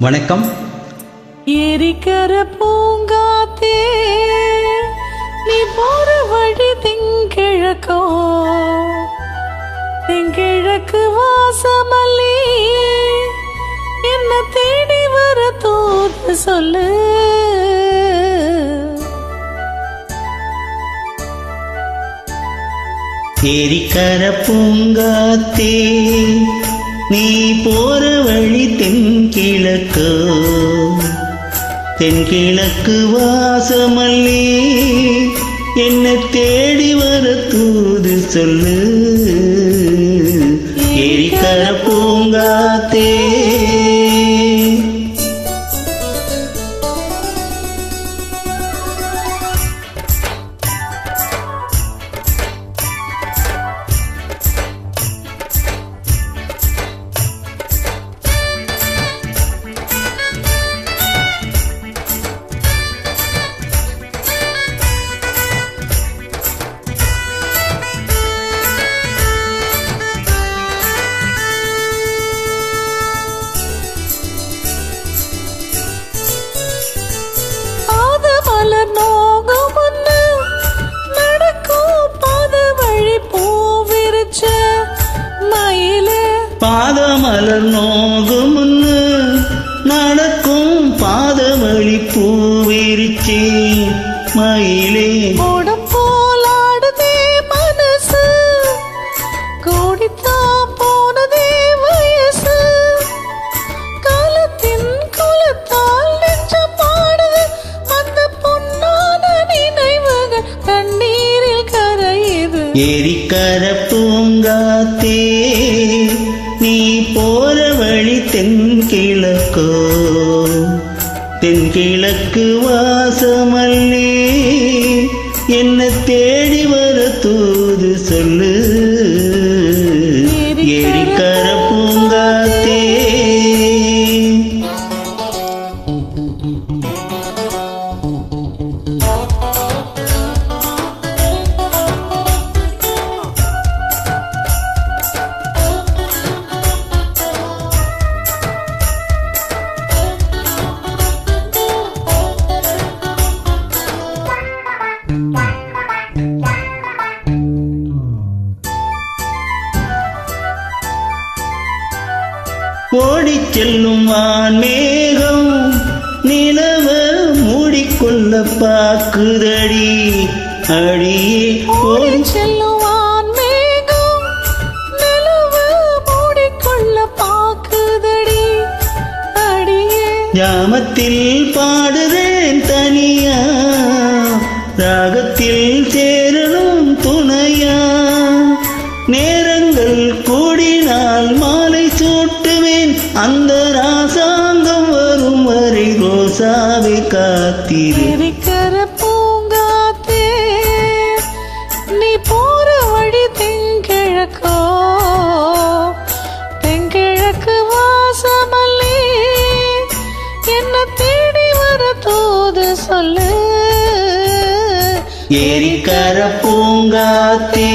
வணக்கம். ஏரிக்கர பூங்காத்தே நீ போற வழி தெங்கிழக்கோ, தெங்கிழக்கு வாசமல்லி என்ன தேடி வர தூது சொல்லு. ஏரிக்கர பூங்காத்தே நீ போற வழி தென்கிழக்கோ, தென்கிழக்கு வாசமல்லி என்ன தேடி வர தூது சொல்லு. ஏரிக்கர பூங்காத்தே பாதமலர் நோகும் முன்னு நடக்கும் பாதவழி பூவிரிச்சே மயிலே. ஓடம் போலாடுதே மனசு, கோடித்தா போனதே வயசு, காலத்தின் குலத்தால் நெஞ்சம் பாடுது, அந்த பொன்னான நினைவுகள் கண்ணீரில் கரையுது. ஏரிக்கர பூங்காத்தே நீ போற வழி தென்கிழக்கோ, தென்கிழக்கு வாசமல்லி என்ன தேடி வர தூது சொல்லு. ஏரிக்கர பூங்காத்தே ஓடிச் செல்லும் வான்மேகம் நிலவ மூடிக்கொள்ள பாக்குதடி அடியே. ஓடிச் செல்லும் வான்மேகம் நிலவ மூடிக்கொள்ள பாக்குதடி அடியே. ஜாமத்தில் பாடுறேன் தனியா, ராகத்தில் சேரணும் துணையா, நேரங்கள் கூடினால் மாலை சூட்டுவேன், அந்த ராசாங்கம் வரும் வரை ரோசாவை காத்திரு. ஏரிக்கர பூங்காத்தே நீ போற வழி தென்கிழக்கோ, தென்கிழக்கு வாசமல்லி என்ன தேடி வர தூது சொல்லு. ஏரிக்கர பூங்காத்தே